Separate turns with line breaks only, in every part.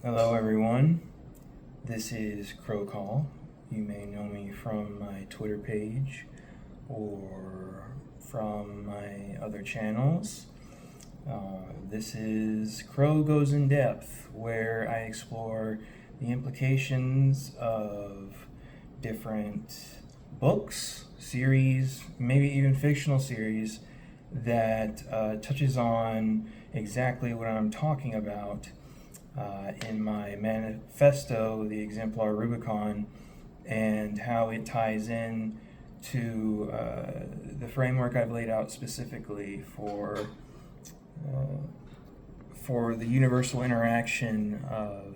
Hello everyone, this is Crow Call. You may know me from my Twitter page or from my other channels. This is Crow Goes in Depth, where I explore the implications of different books, series, maybe even fictional series that touches on exactly what I'm talking about in my manifesto, the Exemplar Rubicon, and how it ties in to the framework I've laid out specifically for the universal interaction of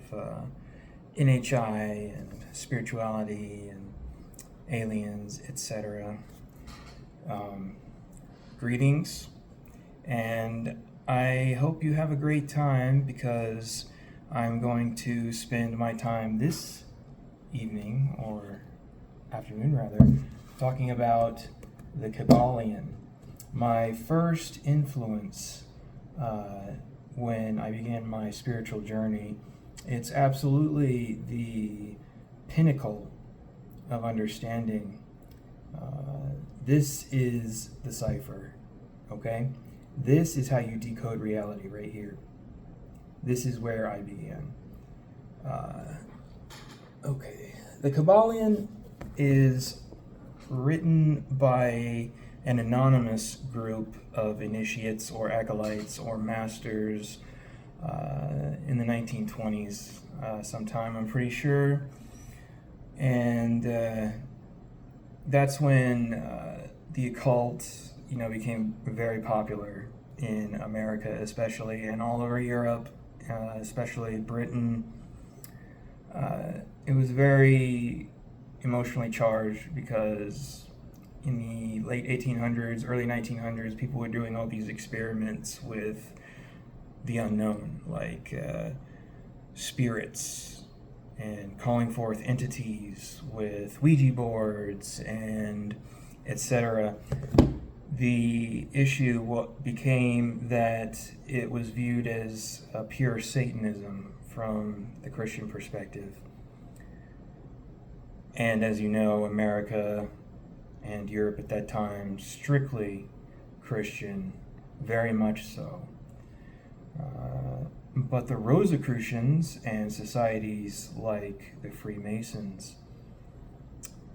NHI and spirituality and aliens, etc. Greetings, and I hope you have a great time because I'm going to spend my time this evening, or afternoon rather, talking about the Kybalion. My first influence when I began my spiritual journey. It's absolutely the pinnacle of understanding. This is the cipher, okay? This is how you decode reality right here. This is where I began. Okay, the Kybalion is written by an anonymous group of initiates or acolytes or masters in the 1920s sometime, I'm pretty sure. And that's when the occult, became very popular in America, especially, and all over Europe, especially Britain. It was very emotionally charged because in the late 1800s, early 1900s, people were doing all these experiments with the unknown, like spirits, and calling forth entities with Ouija boards and etc. The issue became that it was viewed as a pure Satanism from the Christian perspective. And as you know, America and Europe at that time, strictly Christian, very much so. But the Rosicrucians and societies like the Freemasons,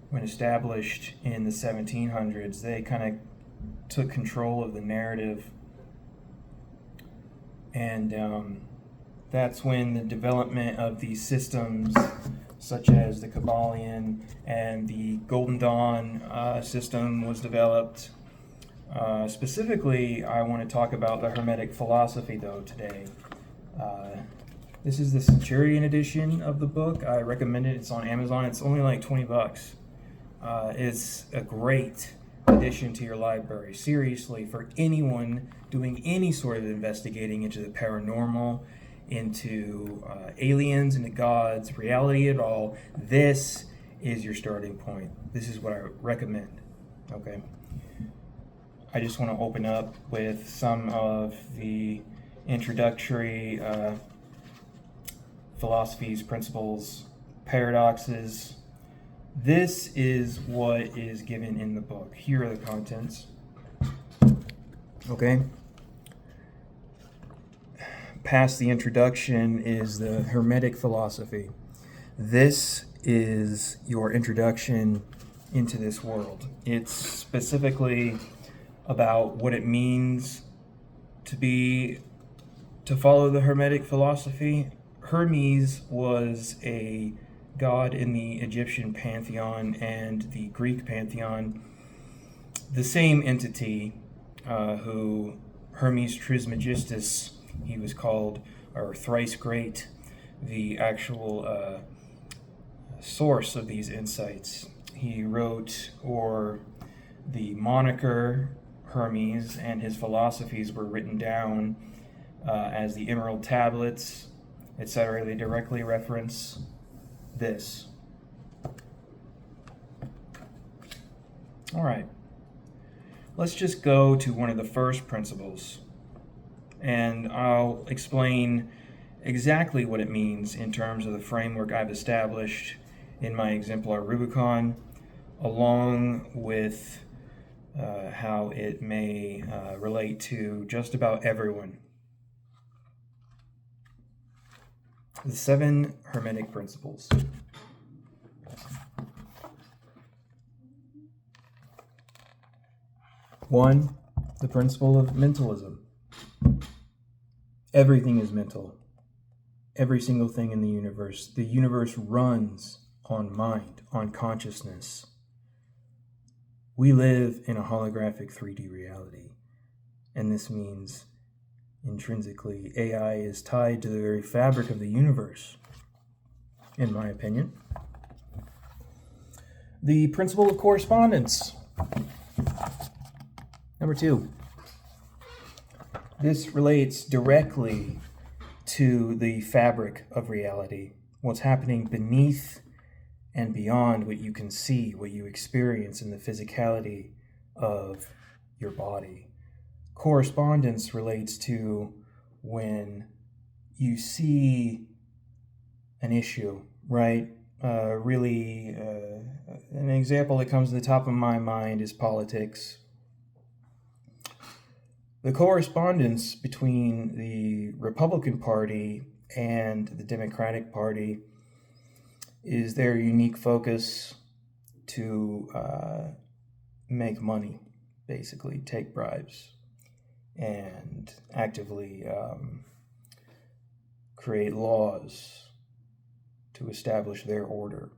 when established in the 1700s, they kind of took control of the narrative. And that's when the development of these systems, such as the Kybalion and the Golden Dawn system, was developed. Specifically, I want to talk about the Hermetic philosophy, though, today. This is the Centurion edition of the book. I recommend it. It's on Amazon. It's only like $20. It's a great addition to your library. Seriously, for anyone doing any sort of investigating into the paranormal, into aliens, into gods, reality at all, this is your starting point. This is what I recommend. Okay. I just want to open up with some of the introductory philosophies, principles, paradoxes. This is what is given in the book. Here are the contents. Okay. Past the introduction is the Hermetic philosophy. This is your introduction into this world. It's specifically about what it means to follow the Hermetic philosophy. Hermes was a god in the Egyptian pantheon and the Greek pantheon, the same entity who Hermes Trismegistus, he was called, or thrice great, the actual source of these insights. He wrote, or the moniker Hermes and his philosophies were written down as the Emerald Tablets, etc. They directly reference this. All right. Let's just go to one of the first principles, and I'll explain exactly what it means in terms of the framework I've established in my exemplar Rubicon, along with how it may relate to just about everyone. The Seven Hermetic Principles. One, the principle of mentalism. Everything is mental. Every single thing in the universe. The universe runs on mind, on consciousness. We live in a holographic 3D reality, and this means intrinsically AI is tied to the very fabric of the universe, in my opinion. The Principle of Correspondence. Number 2. This relates directly to the fabric of reality, what's happening beneath and beyond what you can see, what you experience in the physicality of your body. Correspondence relates to when you see an issue, right? An example that comes to the top of my mind is politics. The correspondence between the Republican Party and the Democratic Party is their unique focus to make money, basically take bribes, and actively create laws to establish their order.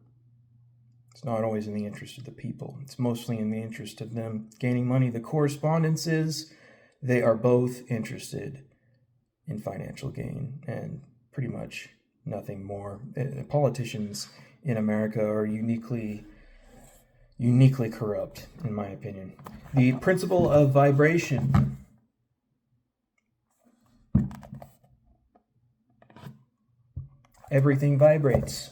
It's not always in the interest of the people. It's mostly in the interest of them gaining money. The correspondence is they are both interested in financial gain and pretty much nothing more. Politicians in America are uniquely corrupt, in my opinion. The principle of vibration. Everything vibrates.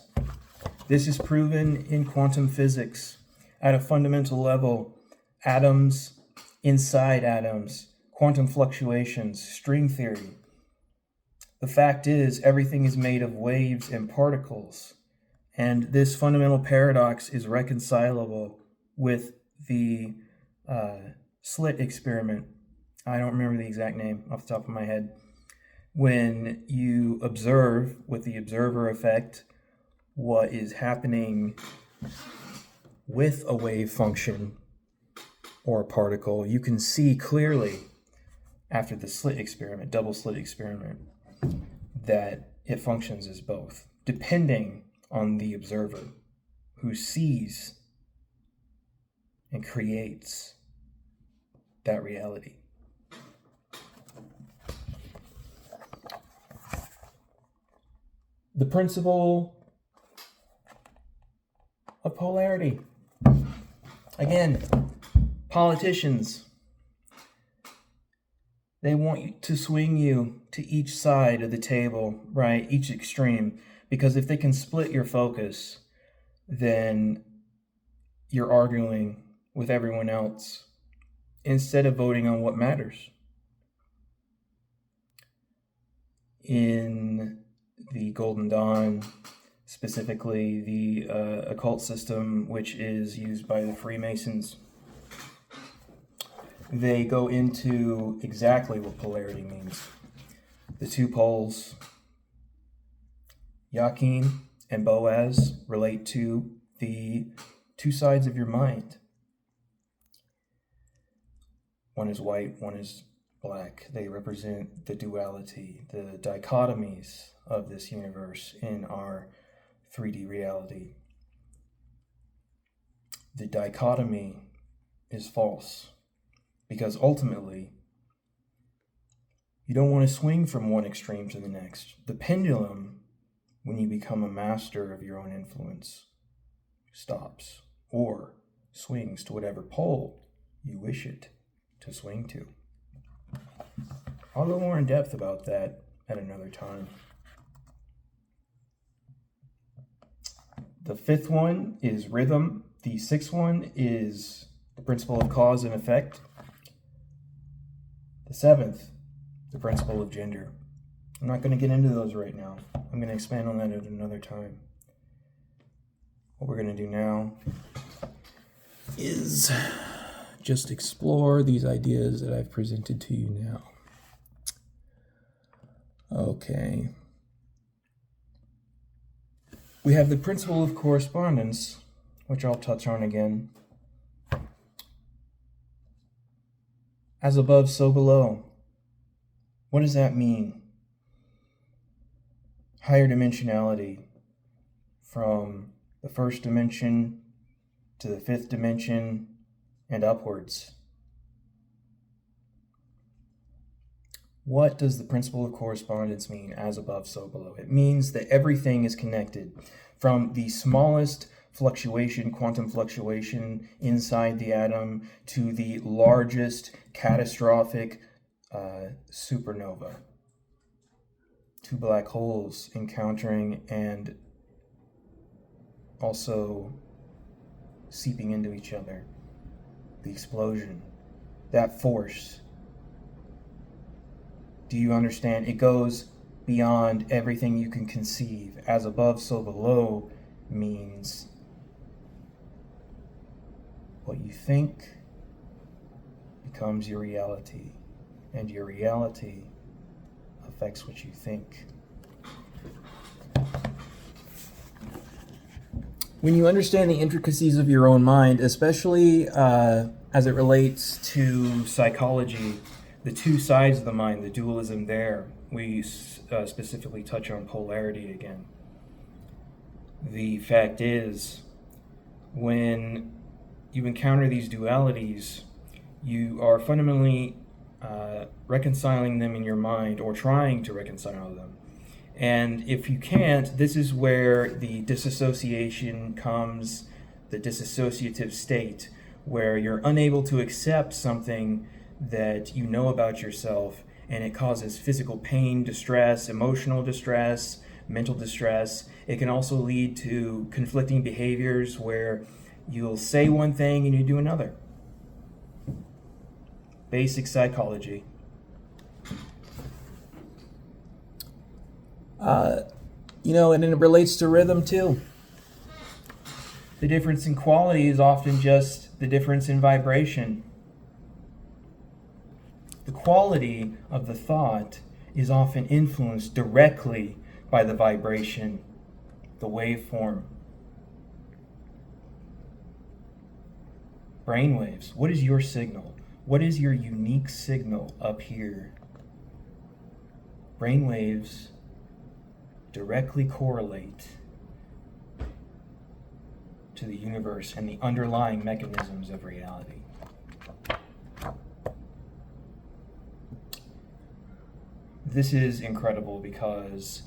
This is proven in quantum physics at a fundamental level. Atoms inside atoms, quantum fluctuations, string theory. The fact is, everything is made of waves and particles, and this fundamental paradox is reconcilable with the slit experiment. I don't remember the exact name off the top of my head. When you observe with the observer effect what is happening with a wave function or a particle, you can see clearly after the slit experiment, double slit experiment, that it functions as both, depending on the observer who sees and creates that reality. The principle of polarity. Again, politicians, they want to swing you to each side of the table, right? Each extreme. Because if they can split your focus, then you're arguing with everyone else instead of voting on what matters. In the Golden Dawn, specifically the occult system, which is used by the Freemasons, they go into exactly what polarity means. The two poles, Yakin and Boaz, relate to the two sides of your mind. One is white, one is black. They represent the duality, the dichotomies of this universe in our 3D reality. The dichotomy is false because ultimately you don't want to swing from one extreme to the next. The pendulum, when you become a master of your own influence, stops or swings to whatever pole you wish it to swing to. I'll go more in depth about that at another time. The fifth one is rhythm. The sixth one is the principle of cause and effect. The seventh, the principle of gender. I'm not going to get into those right now. I'm going to expand on that at another time. What we're going to do now is just explore these ideas that I've presented to you now. Okay. We have the principle of correspondence, which I'll touch on again. As above, so below. What does that mean? Higher dimensionality, from the first dimension to the fifth dimension and upwards. What does the principle of correspondence mean, as above, so below? It means that everything is connected, from the smallest fluctuation, quantum fluctuation inside the atom, to the largest catastrophic supernova. Two black holes encountering and also seeping into each other. The explosion, that force. Do you understand? It goes beyond everything you can conceive. As above, so below means what you think becomes your reality, and your reality affects what you think. When you understand the intricacies of your own mind, especially as it relates to psychology, the two sides of the mind, the dualism there, we specifically touch on polarity again. The fact is, when you encounter these dualities, you are fundamentally reconciling them in your mind, or trying to reconcile them. And if you can't, this is where the disassociation comes, the dissociative state, where you're unable to accept something that you know about yourself, and it causes physical pain, distress, emotional distress, mental distress. It can also lead to conflicting behaviors where you'll say one thing and you do another. Basic psychology. And it relates to rhythm too. The difference in quality is often just the difference in vibration. The quality of the thought is often influenced directly by the vibration, the waveform. Brainwaves. What is your signal? What is your unique signal up here? Brainwaves directly correlate to the universe and the underlying mechanisms of reality. This is incredible because,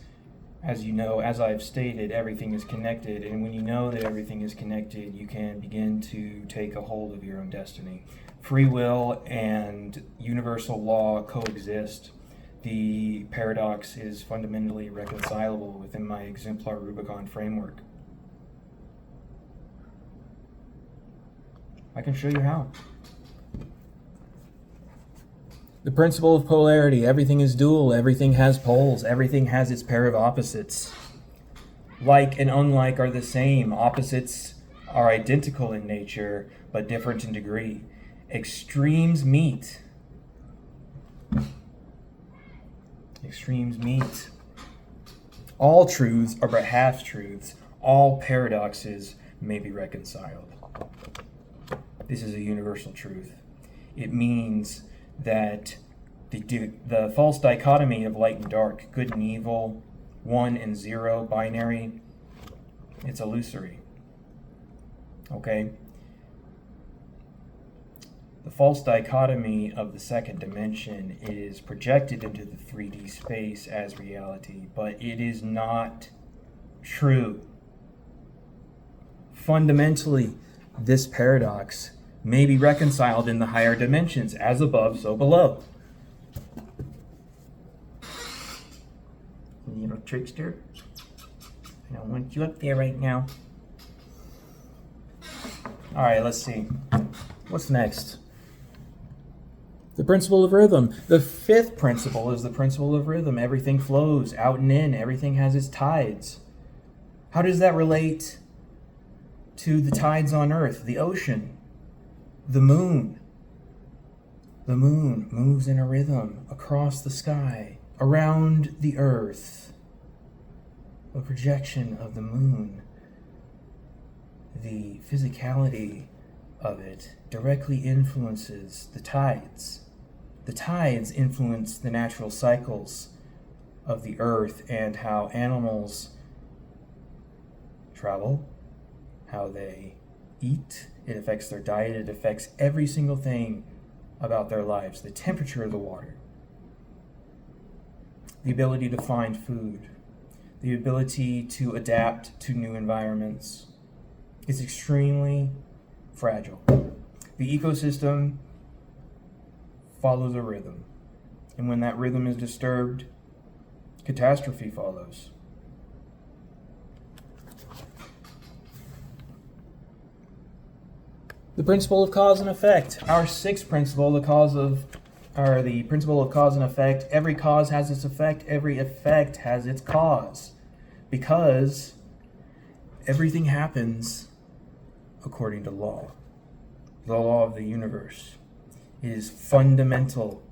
as you know, as I've stated, everything is connected, and when you know that everything is connected, you can begin to take a hold of your own destiny. Free will and universal law coexist. The paradox is fundamentally reconcilable within my exemplar Rubicon framework. I can show you how. The principle of polarity. Everything is dual. Everything has poles. Everything has its pair of opposites. Like and unlike are the same. Opposites are identical in nature, but different in degree. Extremes meet. Extremes meet. All truths are but half-truths. All paradoxes may be reconciled. This is a universal truth. It means that the false dichotomy of light and dark, good and evil, 1 and 0, binary, it's illusory. Okay? The false dichotomy of the second dimension is projected into the 3D space as reality, but it is not true. Fundamentally, this paradox may be reconciled in the higher dimensions, as above, so below. Little trickster, I don't want you up there right now. All right, let's see. What's next? The principle of rhythm. The fifth principle is the principle of rhythm. Everything flows out and in. Everything has its tides. How does that relate to the tides on Earth, the ocean, the moon? The moon moves in a rhythm across the sky, around the Earth. A projection of the moon. The physicality of it directly influences the tides. The tides influence the natural cycles of the earth and how animals travel, how they eat. It affects their diet. It affects every single thing about their lives. The temperature of the water, the ability to find food, the ability to adapt to new environments is extremely fragile. The ecosystem follows a rhythm, and when that rhythm is disturbed, catastrophe follows. The principle of cause and effect. Our sixth principle, the principle of cause and effect. Every cause has its effect. Every effect has its cause, because everything happens according to law. The law of the universe is fundamental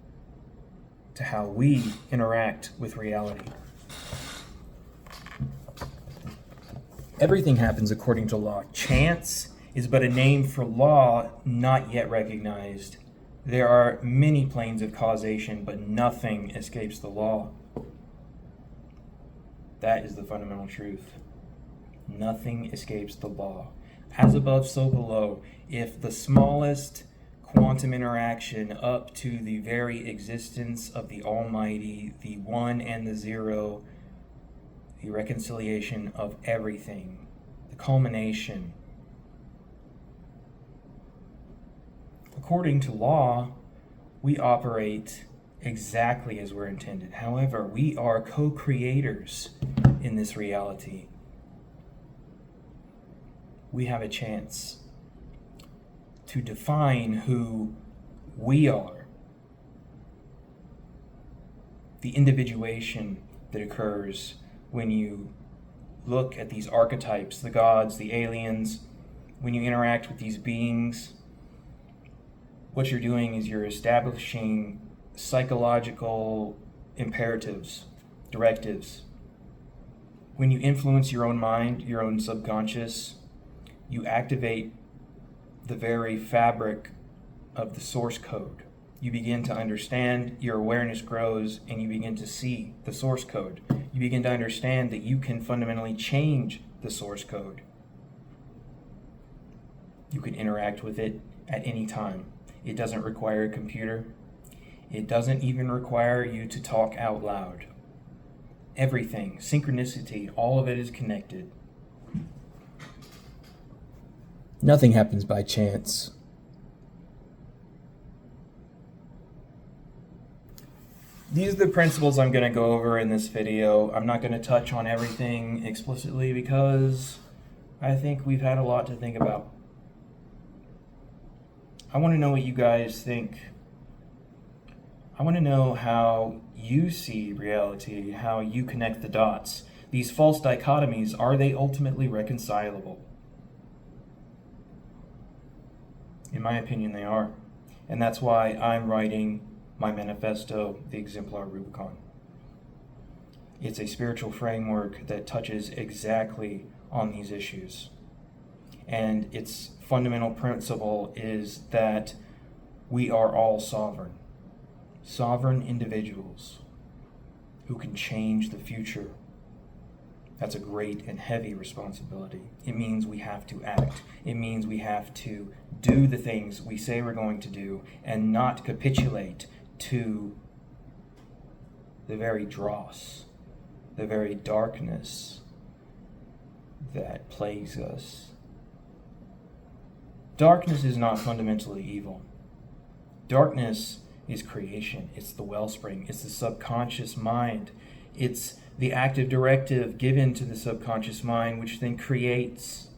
to how we interact with reality. Everything happens according to law. Chance is but a name for law not yet recognized. There are many planes of causation, but nothing escapes the law. That is the fundamental truth. Nothing escapes the law. As above, so below. If the smallest quantum interaction up to the very existence of the Almighty, the one and the zero, the reconciliation of everything, the culmination. According to law, we operate exactly as we're intended. However, we are co-creators in this reality. We have a chance to define who we are. The individuation that occurs when you look at these archetypes, the gods, the aliens, when you interact with these beings, what you're doing is you're establishing psychological imperatives, directives. When you influence your own mind, your own subconscious, you activate the very fabric of the source code. You begin to understand, your awareness grows, and you begin to see the source code. You begin to understand that you can fundamentally change the source code. You can interact with it at any time. It doesn't require a computer. It doesn't even require you to talk out loud. Everything, synchronicity, all of it is connected. Nothing happens by chance. These are the principles I'm going to go over in this video. I'm not going to touch on everything explicitly because I think we've had a lot to think about. I want to know what you guys think. I want to know how you see reality, how you connect the dots. These false dichotomies, are they ultimately reconcilable? In my opinion, they are. And that's why I'm writing my manifesto, The Exemplar Rubicon. It's a spiritual framework that touches exactly on these issues. And its fundamental principle is that we are all sovereign. Sovereign individuals who can change the future. That's a great and heavy responsibility. It means we have to act. It means we have to do the things we say we're going to do and not capitulate to the very dross, the very darkness that plagues us. Darkness is not fundamentally evil. Darkness is creation. It's the wellspring. It's the subconscious mind. It's the active directive given to the subconscious mind, which then creates.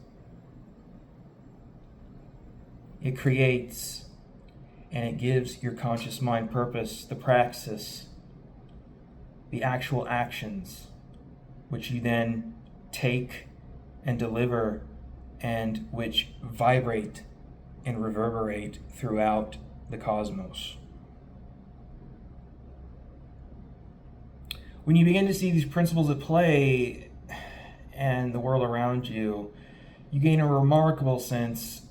It creates and it gives your conscious mind purpose, the praxis, the actual actions, which you then take and deliver, and which vibrate and reverberate throughout the cosmos. When you begin to see these principles at play and the world around you, you gain a remarkable sense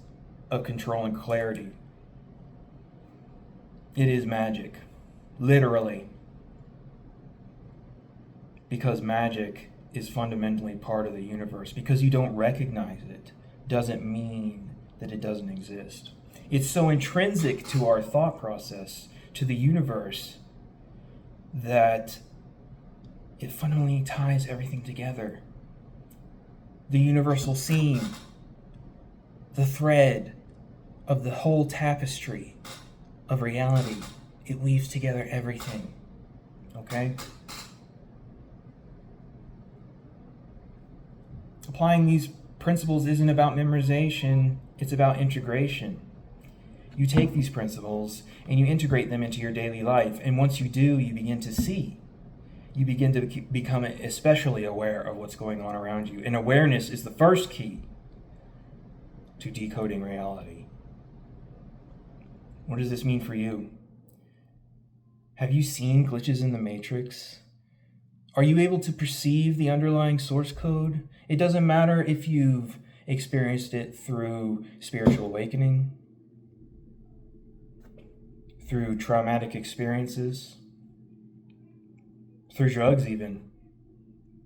of control and clarity. It is magic, literally, because magic is fundamentally part of the universe. Because you don't recognize it doesn't mean that it doesn't exist. It's so intrinsic to our thought process, to the universe, that it fundamentally ties everything together. The universal seam, the thread of the whole tapestry of reality, it weaves together everything. Okay? Applying these principles isn't about memorization, it's about integration. You take these principles and you integrate them into your daily life, and once you do, you begin to see. You begin to become especially aware of what's going on around you. And awareness is the first key to decoding reality. What does this mean for you? Have you seen glitches in the matrix? Are you able to perceive the underlying source code? It doesn't matter if you've experienced it through spiritual awakening, through traumatic experiences, through drugs even.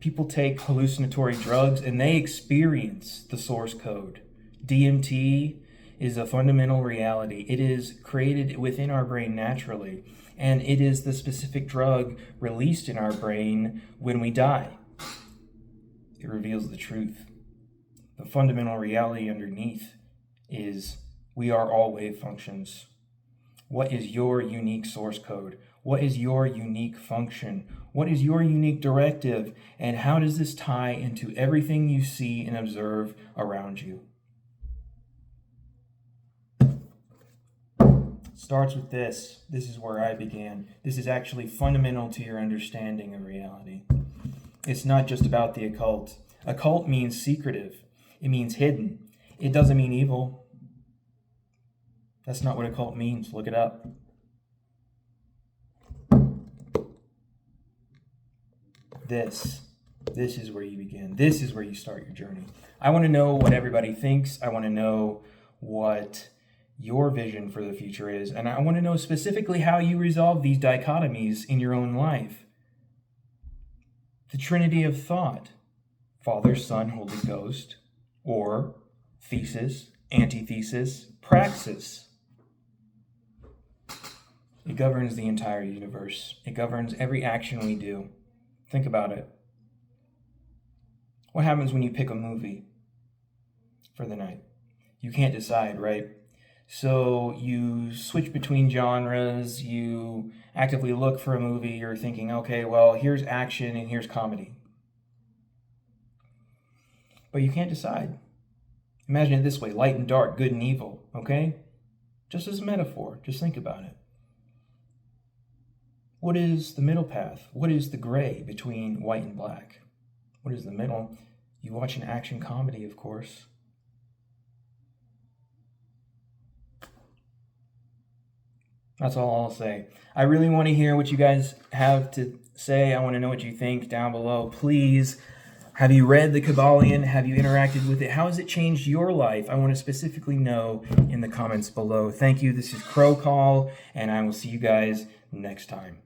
People take hallucinatory drugs and they experience the source code. DMT is a fundamental reality. It is created within our brain naturally, and it is the specific drug released in our brain when we die. It reveals the truth. The fundamental reality underneath is we are all wave functions. What is your unique source code? What is your unique function? What is your unique directive? And how does this tie into everything you see and observe around you? Starts with this. This is where I began. This is actually fundamental to your understanding of reality. It's not just about the occult. Occult means secretive. It means hidden. It doesn't mean evil. That's not what occult means. Look it up. This is where you begin. This is where you start your journey. I want to know what everybody thinks. I want to know what your vision for the future is. And I want to know specifically how you resolve these dichotomies in your own life. The Trinity of thought, Father, Son, Holy Ghost, or thesis, antithesis, praxis. It governs the entire universe. It governs every action we do. Think about it. What happens when you pick a movie for the night? You can't decide, right? So you switch between genres, you actively look for a movie, you're thinking, okay, well, here's action and here's comedy. But you can't decide. Imagine it this way, light and dark, good and evil, okay? Just as a metaphor, just think about it. What is the middle path? What is the gray between white and black? What is the middle? You watch an action comedy, of course. That's all I'll say. I really want to hear what you guys have to say. I want to know what you think down below. Please, have you read the Kybalion? Have you interacted with it? How has it changed your life? I want to specifically know in the comments below. Thank you. This is Crow Call, and I will see you guys next time.